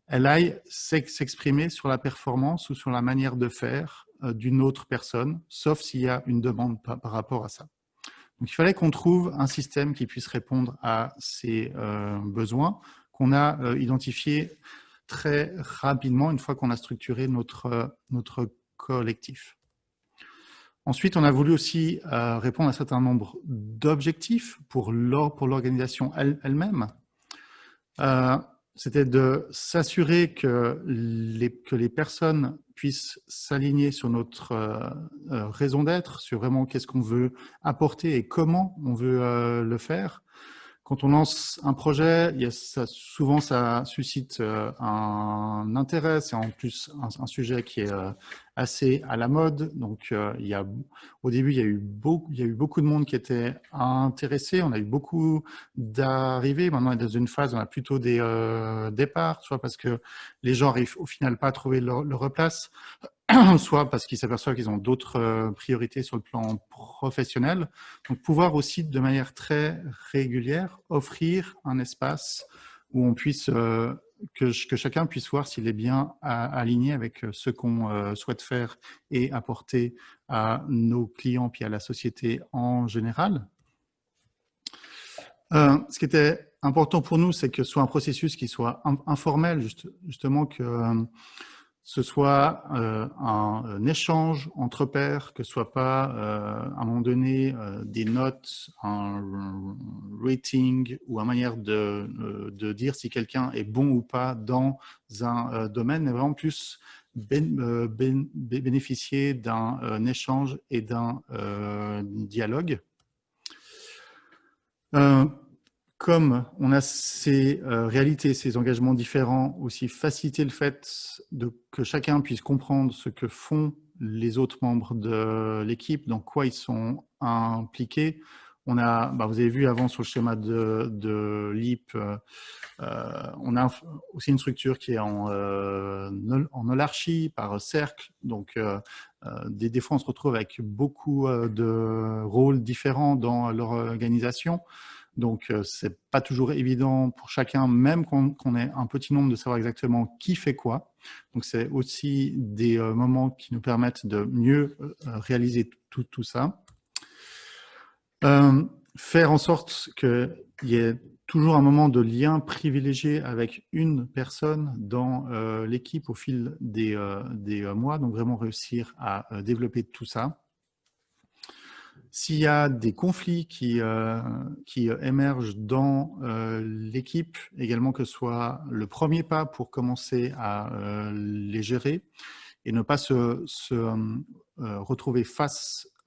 [SPEAKER 3] elle aille s'exprimer sur la performance ou sur la manière de faire d'une autre personne, sauf s'il y a une demande par rapport à ça. Donc, il fallait qu'on trouve un système qui puisse répondre à ces besoins qu'on a identifiés très rapidement une fois qu'on a structuré notre collectif. Ensuite, on a voulu aussi répondre à un certain nombre d'objectifs pour l'organisation elle-même. C'était de s'assurer que les personnes puissent s'aligner sur notre raison d'être, sur vraiment qu'est-ce qu'on veut apporter et comment on veut le faire. Quand on lance un projet, souvent ça suscite un intérêt. C'est en plus un sujet qui est assez à la mode. Donc, au début, il y a eu beaucoup de monde qui était intéressé. On a eu beaucoup d'arrivées. Maintenant, on est dans une phase où on a plutôt des départs, soit parce que les gens n'arrivent au final pas à trouver leur place, soit parce qu'ils s'aperçoivent qu'ils ont d'autres priorités sur le plan professionnel. Donc, pouvoir aussi, de manière très régulière, offrir un espace où on puisse, que chacun puisse voir s'il est bien aligné avec ce qu'on souhaite faire et apporter à nos clients puis à la société en général. Ce qui était important pour nous, c'est que ce soit un processus qui soit informel, justement que ce soit un échange entre pairs, que ce soit pas à un moment donné des notes, un rating ou une manière de dire si quelqu'un est bon ou pas dans un domaine, mais vraiment plus bénéficier d'un échange et d'un dialogue. Comme on a ces réalités, ces engagements différents, aussi faciliter le fait que chacun puisse comprendre ce que font les autres membres de l'équipe, dans quoi ils sont impliqués. On a, vous avez vu avant sur le schéma de LEAP, on a aussi une structure qui est en holarchie, par cercle. Donc, des fois, on se retrouve avec beaucoup de rôles différents dans leur organisation. Donc, c'est pas toujours évident pour chacun, même qu'on ait un petit nombre, de savoir exactement qui fait quoi. Donc, c'est aussi des moments qui nous permettent de mieux réaliser tout ça. Faire en sorte qu'il y ait toujours un moment de lien privilégié avec une personne dans l'équipe au fil des mois. Donc, vraiment réussir à développer tout ça. S'il y a des conflits qui émergent dans l'équipe, également que ce soit le premier pas pour commencer à les gérer et ne pas se retrouver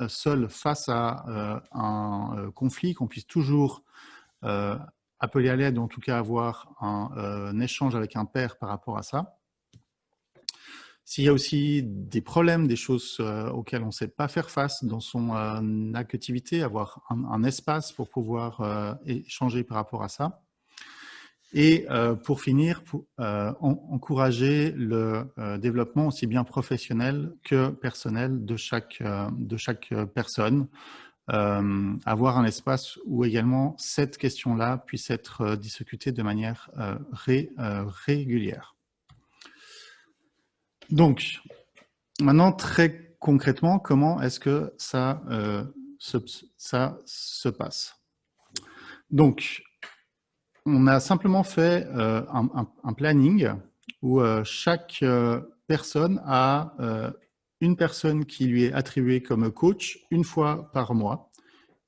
[SPEAKER 3] seul face à un conflit, qu'on puisse toujours appeler à l'aide, ou en tout cas avoir un échange avec un père par rapport à ça. S'il y a aussi des problèmes, des choses auxquelles on ne sait pas faire face dans son activité, avoir un espace pour pouvoir échanger par rapport à ça. Et pour finir, encourager le développement aussi bien professionnel que personnel de chaque personne. Avoir un espace où également cette question-là puisse être discutée de manière régulière. Donc, maintenant, très concrètement, comment est-ce que ça se passe? Donc, on a simplement fait un planning où chaque personne a une personne qui lui est attribuée comme coach une fois par mois.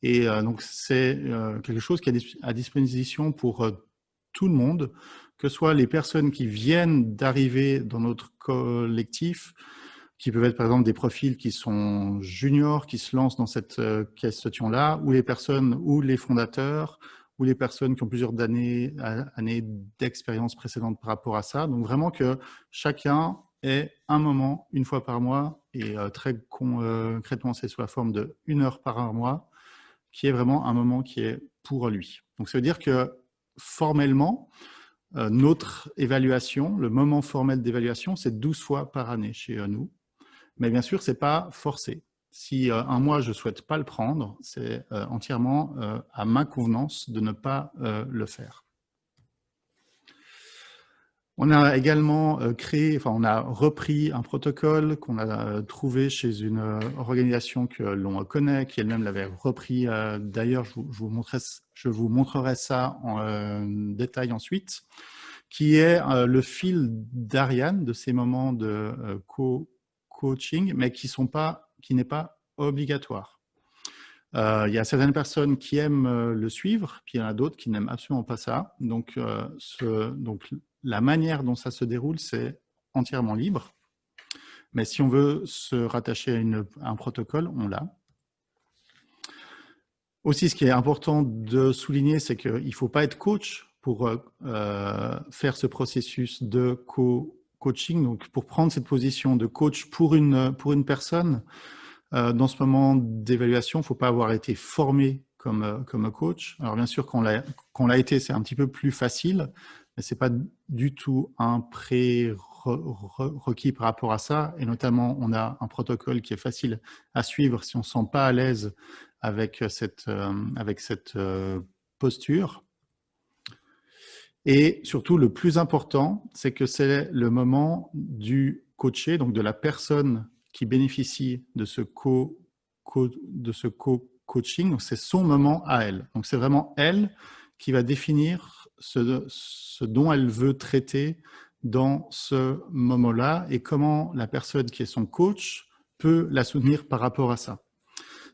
[SPEAKER 3] Et donc, c'est quelque chose qui est à disposition pour tout le monde, que ce soit les personnes qui viennent d'arriver dans notre collectif, qui peuvent être par exemple des profils qui sont juniors, qui se lancent dans cette question-là, ou les personnes, ou les fondateurs, ou les personnes qui ont plusieurs années d'expérience précédente par rapport à ça. Donc vraiment que chacun ait un moment, une fois par mois, et très concrètement, c'est sous la forme de 1 heure par mois, qui est vraiment un moment qui est pour lui. Donc ça veut dire que formellement, notre évaluation, le moment formel d'évaluation, c'est 12 fois par année chez nous. Mais bien sûr, ce n'est pas forcé. Si un mois, je ne souhaite pas le prendre, c'est entièrement à ma convenance de ne pas le faire. On a également on a repris un protocole qu'on a trouvé chez une organisation que l'on connaît, qui elle-même l'avait repris. D'ailleurs, je vous montrerai ça en détail ensuite, qui est le fil d'Ariane de ces moments de coaching, mais qui n'est pas obligatoire. Il y a certaines personnes qui aiment le suivre, puis il y en a d'autres qui n'aiment absolument pas ça. Donc, la manière dont ça se déroule, c'est entièrement libre. Mais si on veut se rattacher à un protocole, on l'a. Aussi, ce qui est important de souligner, c'est qu'il ne faut pas être coach pour faire ce processus de coaching. Donc, pour prendre cette position de coach pour une personne, dans ce moment d'évaluation, il ne faut pas avoir été formé comme coach. Alors, bien sûr, quand on l'a été, c'est un petit peu plus facile, mais ce n'est pas du tout un prérequis par rapport à ça. Et notamment, on a un protocole qui est facile à suivre si on ne se sent pas à l'aise avec cette posture. Et surtout, le plus important, c'est que c'est le moment du coaché, donc de la personne qui bénéficie de ce coaching. Donc, c'est son moment à elle. Donc, c'est vraiment elle qui va définir ce dont elle veut traiter dans ce moment-là et comment la personne qui est son coach peut la soutenir par rapport à ça.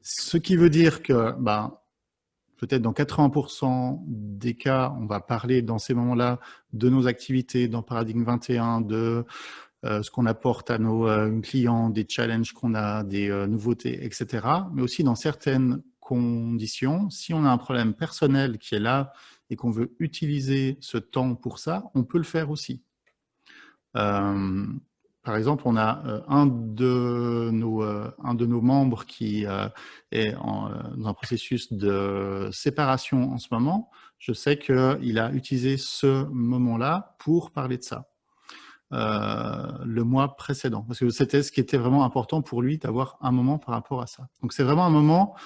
[SPEAKER 3] Ce qui veut dire que peut-être dans 80% des cas, on va parler dans ces moments-là de nos activités dans Paradigme 21, de ce qu'on apporte à nos clients, des challenges qu'on a, des nouveautés, etc. Mais aussi dans certaines conditions, si on a un problème personnel qui est là et qu'on veut utiliser ce temps pour ça, on peut le faire aussi. Par exemple, on a un de nos membres qui est dans un processus de séparation en ce moment. Je sais qu'il a utilisé ce moment-là pour parler de ça le mois précédent. Parce que c'était ce qui était vraiment important pour lui, d'avoir un moment par rapport à ça. Donc, c'est vraiment un moment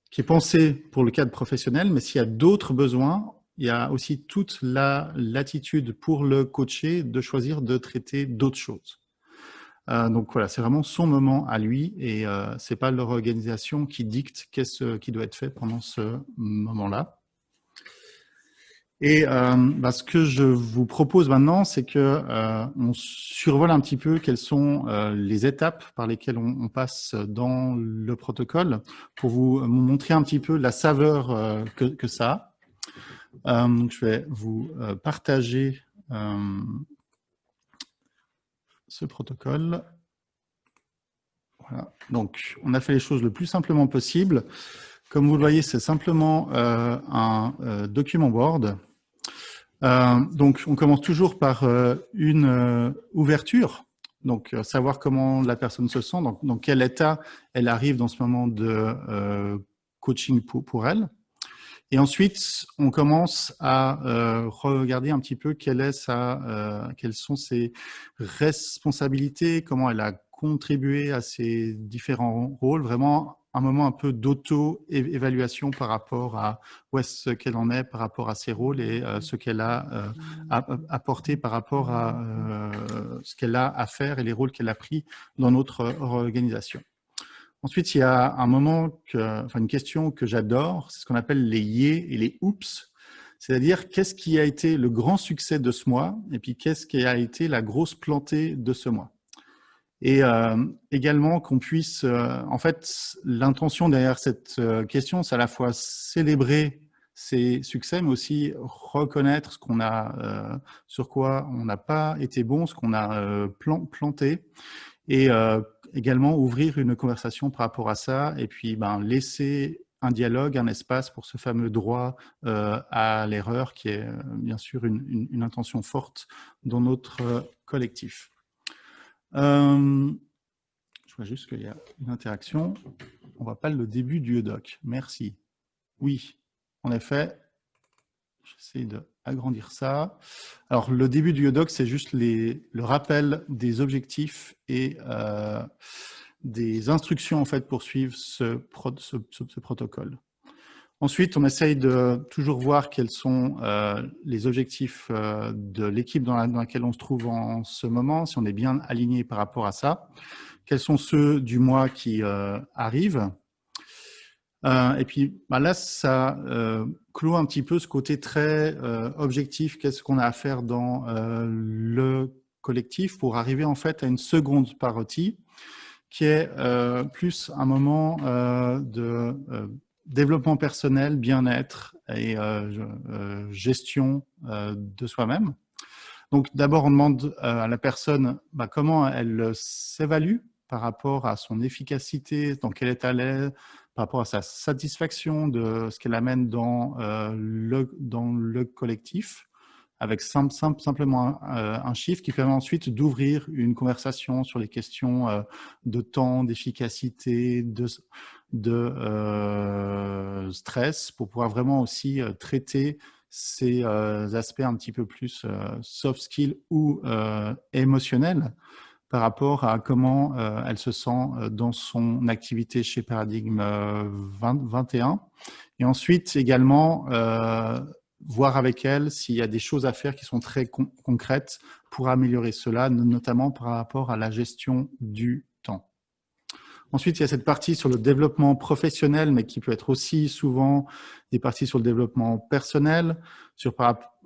[SPEAKER 3] qui est pensé pour le cadre professionnel, mais s'il y a d'autres besoins, il y a aussi toute la latitude pour le coacher de choisir de traiter d'autres choses. Donc voilà, c'est vraiment son moment à lui et ce n'est pas leur organisation qui dicte qu'est-ce qui doit être fait pendant ce moment-là. Et ce que je vous propose maintenant, c'est que on survole un petit peu quelles sont les étapes par lesquelles on passe dans le protocole pour vous montrer un petit peu la saveur que ça a. Donc je vais vous partager ce protocole. Voilà. Donc, on a fait les choses le plus simplement possible. Comme vous le voyez, c'est simplement un document Word. Donc, on commence toujours par une ouverture. Donc, savoir comment la personne se sent, donc dans quel état elle arrive dans ce moment de coaching pour elle. Et ensuite, on commence à regarder un petit peu quelles sont ses responsabilités, comment elle a contribué à ces différents rôles, vraiment un moment un peu d'auto-évaluation par rapport à où est-ce qu'elle en est par rapport à ses rôles et ce qu'elle a apporté par rapport à ce qu'elle a à faire et les rôles qu'elle a pris dans notre organisation. Ensuite, il y a un moment, une question que j'adore, c'est ce qu'on appelle les yé et les oups. C'est-à-dire, qu'est-ce qui a été le grand succès de ce mois et puis qu'est-ce qui a été la grosse plantée de ce mois. Et également qu'on puisse, en fait, l'intention derrière cette question, c'est à la fois célébrer ses succès, mais aussi reconnaître ce qu'on a, sur quoi on n'a pas été bon, ce qu'on a planté. Et également ouvrir une conversation par rapport à ça et puis laisser un dialogue, un espace pour ce fameux droit à l'erreur qui est bien sûr une intention forte dans notre collectif. Je vois juste qu'il y a une interaction. On ne voit pas le début du doc. Merci. Oui, en effet. J'essaie d'agrandir ça. Alors, le début du doc, c'est juste le rappel des objectifs et des instructions en fait, pour suivre ce protocole. Ensuite, on essaye de toujours voir quels sont les objectifs de l'équipe dans laquelle on se trouve en ce moment, si on est bien aligné par rapport à ça. Quels sont ceux du mois qui arrivent. Et puis là, ça clôt un petit peu ce côté très objectif, qu'est-ce qu'on a à faire dans le collectif pour arriver en fait à une seconde partie qui est plus un moment de développement personnel, bien-être et gestion de soi-même. Donc d'abord, on demande à la personne comment elle s'évalue par rapport à son efficacité, dans quel état elle est, par rapport à sa satisfaction de ce qu'elle amène dans le collectif, avec simplement un chiffre qui permet ensuite d'ouvrir une conversation sur les questions de temps, d'efficacité, de stress, pour pouvoir vraiment aussi traiter ces aspects un petit peu plus soft skills ou émotionnels par rapport à comment elle se sent dans son activité chez Paradigme 21. Et ensuite, également, voir avec elle s'il y a des choses à faire qui sont très concrètes pour améliorer cela, notamment par rapport à la gestion du temps. Ensuite, il y a cette partie sur le développement professionnel, mais qui peut être aussi souvent des parties sur le développement personnel.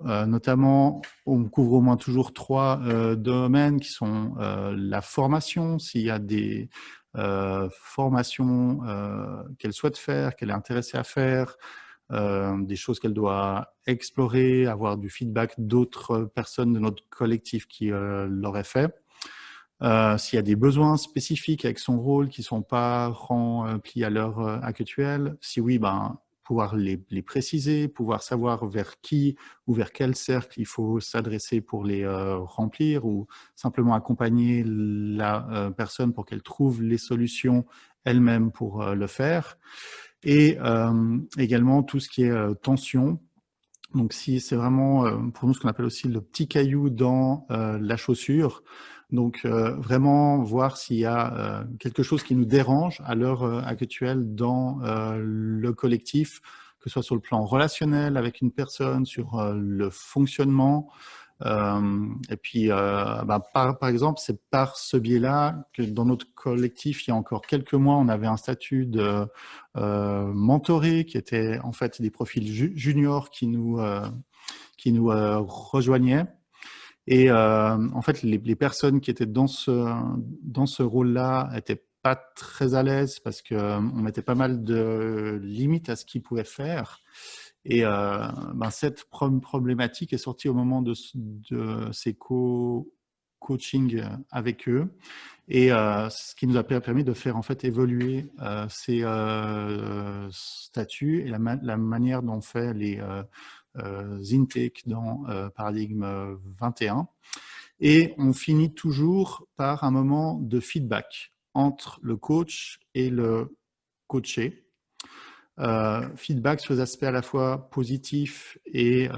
[SPEAKER 3] Notamment, on couvre au moins toujours 3 domaines qui sont la formation, s'il y a des formations qu'elle souhaite faire, qu'elle est intéressée à faire, des choses qu'elle doit explorer, avoir du feedback d'autres personnes de notre collectif qui l'auraient fait. S'il y a des besoins spécifiques avec son rôle qui ne sont pas remplis à l'heure actuelle, si oui, pouvoir les préciser, pouvoir savoir vers qui ou vers quel cercle il faut s'adresser pour les remplir ou simplement accompagner la personne pour qu'elle trouve les solutions elle-même pour le faire. Et également tout ce qui est tension. Donc, si c'est vraiment pour nous ce qu'on appelle aussi le petit caillou dans la chaussure, donc vraiment voir s'il y a quelque chose qui nous dérange à l'heure actuelle dans le collectif, que ce soit sur le plan relationnel avec une personne, sur le fonctionnement. Et puis, par exemple, c'est par ce biais-là que dans notre collectif, il y a encore quelques mois, on avait un statut de mentoré qui était en fait des profils juniors qui nous rejoignaient. Et en fait, les personnes qui étaient dans ce rôle-là n'étaient pas très à l'aise parce qu'on mettait pas mal de limites à ce qu'ils pouvaient faire. Et cette problématique est sortie au moment de ces coaching avec eux. Et ce qui nous a permis de faire en fait évoluer ces statuts et la manière dont on fait les intakes dans Paradigme 21. Et on finit toujours par un moment de feedback entre le coach et le coaché. Feedback sur les aspects à la fois positifs et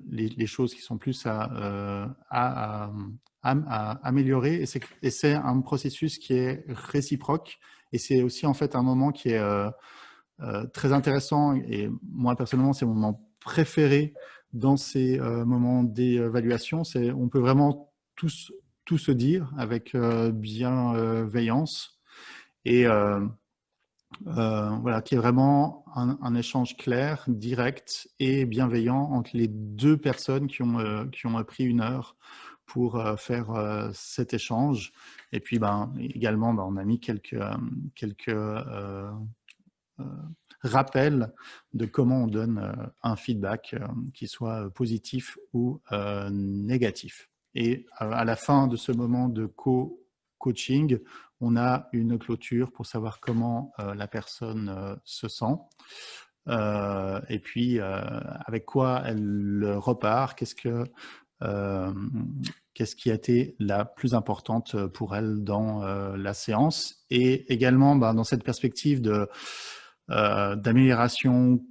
[SPEAKER 3] les choses qui sont plus à améliorer. Et c'est un processus qui est réciproque. Et c'est aussi en fait un moment qui est très intéressant. Et moi, personnellement, c'est mon moment préféré dans ces moments d'évaluation. On peut vraiment tout se dire avec bienveillance. Et voilà, qui est vraiment un échange clair, direct et bienveillant entre les deux personnes qui ont pris une heure pour faire cet échange. Et puis, également, on a mis quelques rappels de comment on donne un feedback qui soit positif ou négatif. Et à la fin de ce moment de coaching, on a une clôture pour savoir comment la personne se sent. Et puis, avec quoi elle repart, qu'est-ce qui a été la plus importante pour elle dans la séance. Et également, dans cette perspective d'amélioration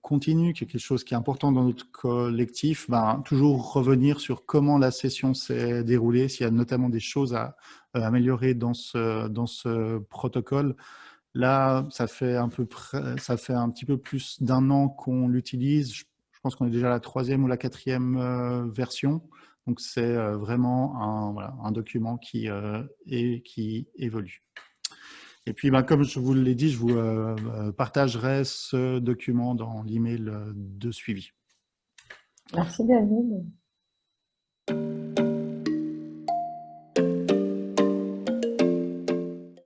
[SPEAKER 3] continue, qui est quelque chose qui est important dans notre collectif, toujours revenir sur comment la session s'est déroulée, s'il y a notamment des choses à améliorer dans ce protocole. Là, ça fait un petit peu plus d'1 an qu'on l'utilise. Je pense qu'on est déjà à la 3e ou la 4e version. Donc, c'est vraiment un document qui évolue. Et puis, comme je vous l'ai dit, je vous partagerai ce document dans l'email de suivi.
[SPEAKER 1] Merci David.